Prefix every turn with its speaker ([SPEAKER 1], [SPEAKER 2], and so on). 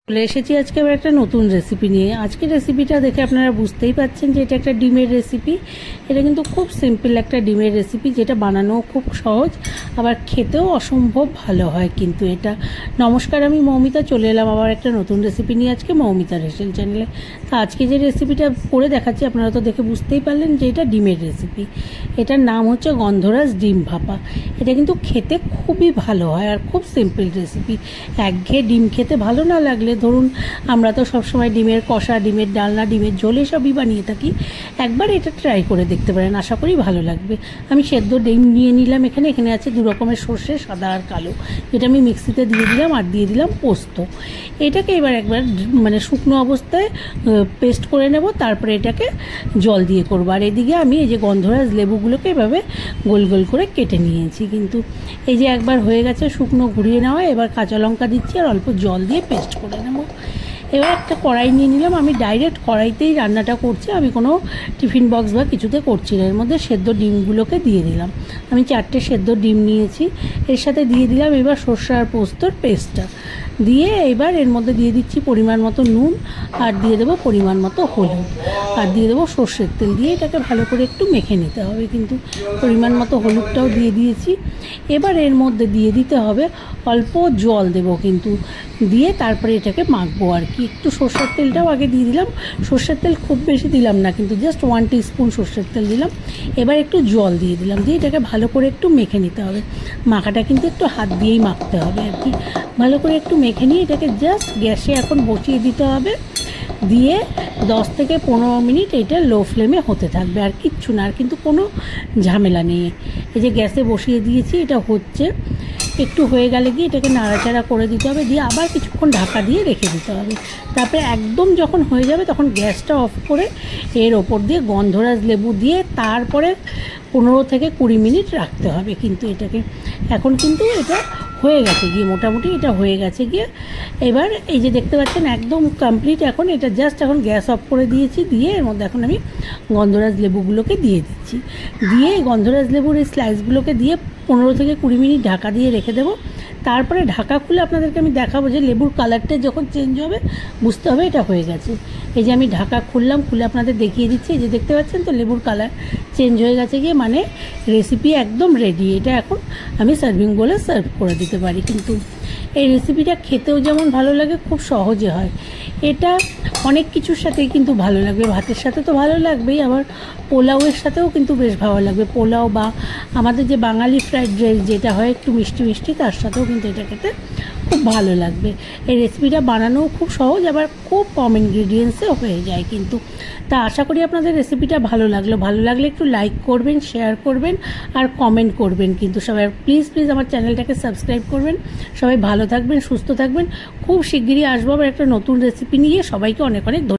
[SPEAKER 1] চলে এসেছি আজকে আবার একটা নতুন রেসিপি নিয়ে। আজকের রেসিপিটা দেখে আপনারা বুঝতেই পাচ্ছেন যে এটা একটা ডিমের রেসিপি। এটা কিন্তু খুব সিম্পল একটা ডিমের রেসিপি, যেটা বানানো খুব সহজ, আবার খেতেও অসম্ভব ভালো হয় কিন্তু এটা। নমস্কার, আমি মৌমিতা, চলে এলাম আবার একটা নতুন রেসিপি নিয়ে আজকে মৌমিতা রেসিপি চ্যানেলে। তা আজকে যে রেসিপিটা করে দেখাচ্ছি আপনারা তো দেখে বুঝতেই পারলেন যে এটা ডিমের রেসিপি। এটার নাম হচ্ছে গন্ধরাজ ডিম ভাপা। এটা কিন্তু খেতে খুবই ভালো হয় আর খুব সিম্পল রেসিপি। একঘেয়ে ডিম খেতে ভালো না লাগলে, ধরুন আমরা তো সবসময় ডিমের কষা, ডিমের ডালনা, ডিমের ঝোল এসবই বানিয়ে থাকি, একবার এটা ট্রাই করে দেখতে পারেন, আশা করি ভালো লাগবে। আমি সেদ্ধ ডিম নিয়ে নিলাম। এখানে আছে দু রকমের সর্ষে, সাদা আর কালো, যেটা আমি মিক্সিতে দিয়ে দিলাম, আর দিয়ে দিলাম পোস্ত। এটাকে এবার একবার শুকনো অবস্থায় পেস্ট করে নেব, তারপরে এটাকে জল দিয়ে করবো। আর এদিকে আমি এই যে গন্ধরাজ লেবুগুলোকে এভাবে গোল গোল করে কেটে নিয়েছি। কিন্তু এই যে একবার হয়ে গেছে শুকনো ঘুরিয়ে নেওয়া, এবার কাঁচা লঙ্কা দিচ্ছি আর অল্প জল দিয়ে পেস্ট করে নেব। এবার একটা কড়াই নিয়ে নিলাম। আমি ডাইরেক্ট কড়াইতেই রান্নাটা করছি, আমি কোনো টিফিন বক্স বা কিছুতে করছি না। এর মধ্যে সেদ্ধ ডিমগুলোকে দিয়ে দিলাম। আমি 4টে সেদ্ধ ডিম নিয়েছি। এর সাথে দিয়ে দিলাম এবার সর্ষে আর পোস্তর পেস্টটা দিয়ে, এবার এর মধ্যে দিয়ে দিচ্ছি পরিমাণ মতো নুন, আর দিয়ে দেবো পরিমাণ মতো হলুদ, আর দিয়ে দেবো সর্ষের তেল। দিয়ে এটাকে ভালো করে একটু মেখে নিতে হবে। কিন্তু পরিমাণ মতো হলুদটাও দিয়ে দিয়েছি। এবার এর মধ্যে দিয়ে দিতে হবে অল্প জল দেবো কিন্তু, দিয়ে তারপরে এটাকে মাখবো আর কি। একটু সর্ষের তেলটাও আগে দিয়ে দিলাম। সর্ষের তেল খুব বেশি দিলাম না, কিন্তু জাস্ট 1 টিস্পুন সর্ষের তেল দিলাম। এবার একটু জল দিয়ে দিলাম, দিয়ে এটাকে ভালো করে একটু মেখে নিতে হবে। মাখাটা কিন্তু একটু হাত দিয়েই মাখতে হবে আর কি। ভালো করে একটু মেখে নিয়ে এটাকে জাস্ট গ্যাসে এখন বসিয়ে দিতে হবে। দিয়ে 10 থেকে 15 মিনিট এটা লো ফ্লেমে হতে থাকবে, আর কিচ্ছু না, আর কিন্তু কোনো ঝামেলা নেই। এই যে গ্যাসে বসিয়ে দিয়েছি, এটা হচ্ছে। একটু হয়ে গেলে গিয়ে এটাকে নাড়াচাড়া করে দিতে হবে, দিয়ে আবার কিছুক্ষণ ঢাকা দিয়ে রেখে দিতে হবে। তারপরে একদম যখন হয়ে যাবে তখন গ্যাসটা অফ করে এর ওপর দিয়ে গন্ধরাজ লেবু দিয়ে তারপরে 15 থেকে 20 মিনিট রাখতে হবে কিন্তু এটাকে। এখন কিন্তু এটা হয়ে গেছে গিয়ে, মোটামুটি এটা হয়ে গেছে গিয়ে। এবার এই যে দেখতে পাচ্ছেন একদম কমপ্লিট। এখন এটা জাস্ট এখন গ্যাস অফ করে দিয়েছি, দিয়ে এর মধ্যে এখন আমি গন্ধরাজ লেবুগুলোকে দিয়ে দিচ্ছি। দিয়ে গন্ধরাজ লেবুর এই স্লাইসগুলোকে দিয়ে 15 থেকে 20 মিনিট ঢাকা দিয়ে রেখে দেবো। তারপরে ঢাকা খুলে আপনাদেরকে আমি দেখাবো যে লেবুর কালারটা যখন চেঞ্জ হবে বুঝতে হবে এটা হয়ে গেছে। এই যে আমি ঢাকা খুললাম, খুলে আপনাদের দেখিয়ে দিচ্ছি। এই যে দেখতে পাচ্ছেন তো লেবুর কালার চেঞ্জ হয়ে গেছে গিয়ে, মানে রেসিপি একদম রেডি। এটা এখন আমি সার্ভিং বলে সার্ভ করে দিতে পারি। কিন্তু এই রেসিপিটা খেতেও যেমন ভালো লাগে, খুব সহজে হয়। এটা অনেক কিছুর সাথেই কিন্তু ভালো লাগবে। ভাতের সাথে তো ভালো লাগবেই, আবার পোলাওয়ের সাথেও কিন্তু বেশ ভালো লাগবে। পোলাও বা আমাদের যে বাঙালি ফ্রাইড রাইস যেটা হয় একটু মিষ্টি মিষ্টি, তার সাথেও কিন্তু এটা খেতে খুব ভালো লাগবে। এই রেসিপিটা বানানোও খুব সহজ, আবার খুব কম ইনগ্রিডিয়েন্টসে হয়ে যায় কিন্তু। তা আশা করি আপনাদের রেসিপিটা ভালো লাগলো। ভালো লাগলে একটু লাইক করবেন, শেয়ার করবেন আর কমেন্ট করবেন কিন্তু সবাই। প্লিজ আমার চ্যানেলটাকে সাবস্ক্রাইব করবেন। সবাই ভালো থাকবেন, সুস্থ থাকবেন। খুব শিগগিরই আসবো আবার একটা নতুন রেসিপি নিয়ে। সবাইকে অনেক অনেক ধন্যবাদ।